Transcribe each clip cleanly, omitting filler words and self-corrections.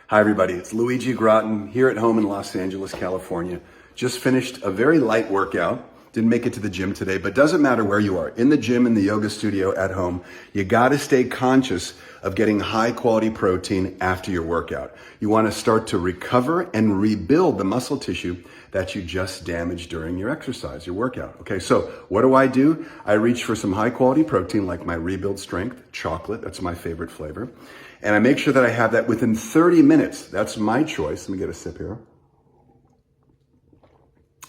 Hi everybody, it's Luigi Groton here at home in Los Angeles, California. Just finished a very light workout. Didn't make it to the gym today, but doesn't matter where you are. In the gym, in the yoga studio, at home, you gotta stay conscious of getting high quality protein after your workout. You wanna start to recover and rebuild the muscle tissue that you just damaged during your exercise, your workout. Okay, so what do? I reach for some high quality protein like my Rebuild Strength chocolate, that's my favorite flavor. And I make sure that I have that within 30 minutes. That's my choice. Let me get a sip here.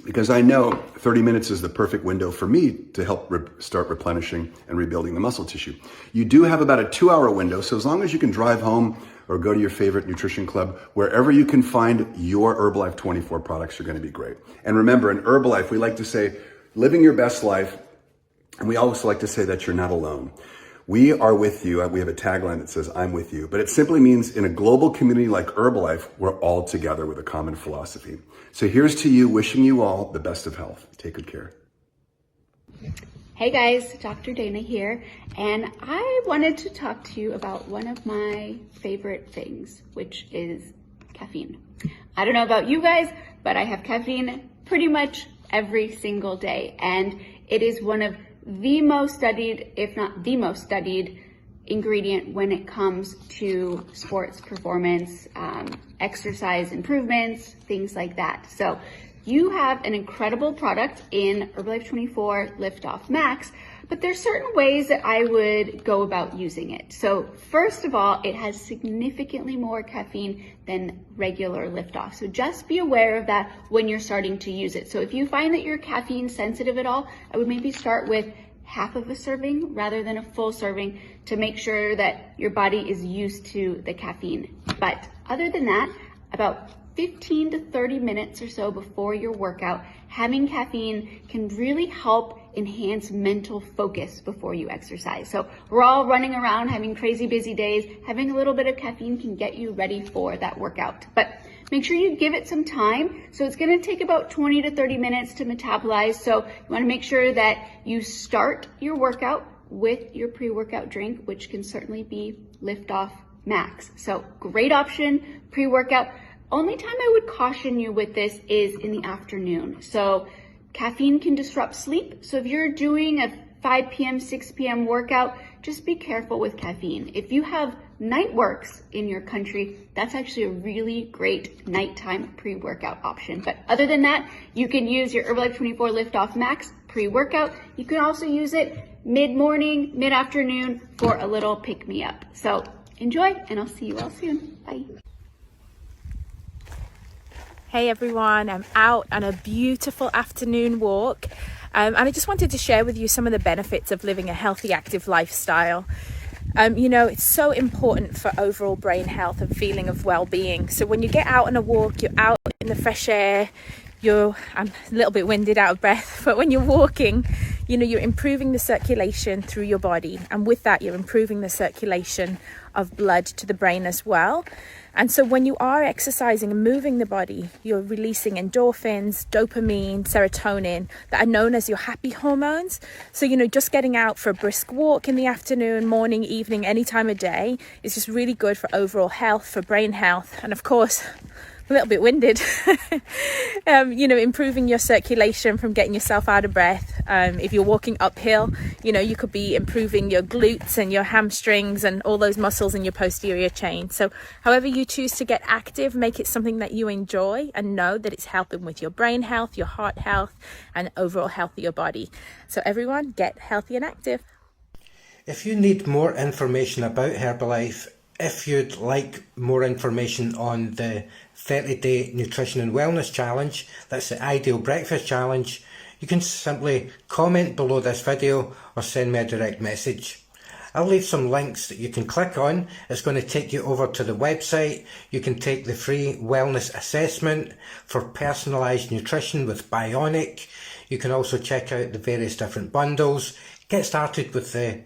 Because I know 30 minutes is the perfect window for me to help start replenishing and rebuilding the muscle tissue. You do have about a 2-hour window, so as long as you can drive home or go to your favorite nutrition club, wherever you can find your Herbalife 24 products are gonna be great. And remember, in Herbalife, we like to say, living your best life, and we also like to say that you're not alone. We are with you. We have a tagline that says, I'm with you. But it simply means in a global community like Herbalife, we're all together with a common philosophy. So here's to you, wishing you all the best of health. Take good care. Hey guys, Dr. Dana here, and I wanted to talk to you about one of my favorite things, which is caffeine. I don't know about you guys, but I have caffeine pretty much every single day, and it is one of the most studied, if not the most studied ingredient when it comes to sports performance, exercise improvements, things like that. So you have an incredible product in Herbalife 24 Liftoff Max, but there's certain ways that I would go about using it. So first of all, it has significantly more caffeine than regular Liftoff. So just be aware of that when you're starting to use it. So if you find that you're caffeine sensitive at all, I would maybe start with half of a serving rather than a full serving to make sure that your body is used to the caffeine. But other than that, about 15 to 30 minutes or so before your workout, having caffeine can really help enhance mental focus before you exercise. So we're all running around having crazy busy days. Having a little bit of caffeine can get you ready for that workout. But make sure you give it some time. So it's gonna take about 20 to 30 minutes to metabolize. So you wanna make sure that you start your workout with your pre-workout drink, which can certainly be Liftoff Max. So great option, pre-workout. Only time I would caution you with this is in the afternoon. So caffeine can disrupt sleep. So if you're doing a 5 p.m., 6 p.m. workout, just be careful with caffeine. If you have night works in your country, that's actually a really great nighttime pre-workout option. But other than that, you can use your Herbalife 24 Liftoff Max pre-workout. You can also use it mid-morning, mid-afternoon for a little pick-me-up. So enjoy, and I'll see you all soon. Bye. Hey everyone, I'm out on a beautiful afternoon walk and I just wanted to share with you some of the benefits of living a healthy, active lifestyle. You know, it's so important for overall brain health and feeling of well-being. So when you get out on a walk, you're out in the fresh air, I'm a little bit winded, out of breath, but when you're walking, you know, you're improving the circulation through your body, and with that you're improving the circulation of blood to the brain as well. And so when you are exercising and moving the body, you're releasing endorphins, dopamine, serotonin, that are known as your happy hormones. So, you know, just getting out for a brisk walk in the afternoon, morning, evening, any time of day is just really good for overall health, for brain health, and of course, a little bit winded, you know, improving your circulation from getting yourself out of breath. If you're walking uphill, you know, you could be improving your glutes and your hamstrings and all those muscles in your posterior chain. So however you choose to get active, make it something that you enjoy and know that it's helping with your brain health, your heart health, and overall health of your body. So everyone, get healthy and active. If you need more information about Herbalife, if you'd like more information on the 30-day Nutrition and Wellness Challenge, that's the Ideal Breakfast Challenge, you can simply comment below this video or send me a direct message. I'll leave some links that you can click on. It's going to take you over to the website. You can take the free wellness assessment for personalised nutrition with Bionic. You can also check out the various different bundles. Get started with the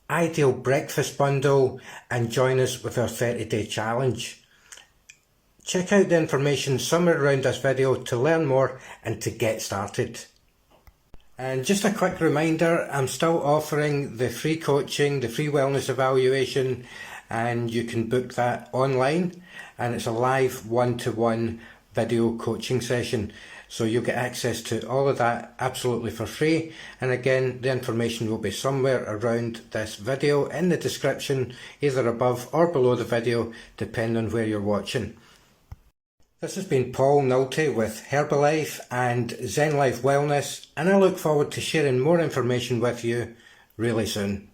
Ideal Breakfast Bundle and join us with our 30-day challenge. Check out the information somewhere around this video to learn more and to get started. And just a quick reminder, I'm still offering the free coaching, the free wellness evaluation and you can book that online, and it's a live one-to-one video coaching session. So you'll get access to all of that absolutely for free. And again, the information will be somewhere around this video in the description, either above or below the video, depending on where you're watching. This has been Paul Nolte with Herbalife and Zen Life Wellness, and I look forward to sharing more information with you really soon.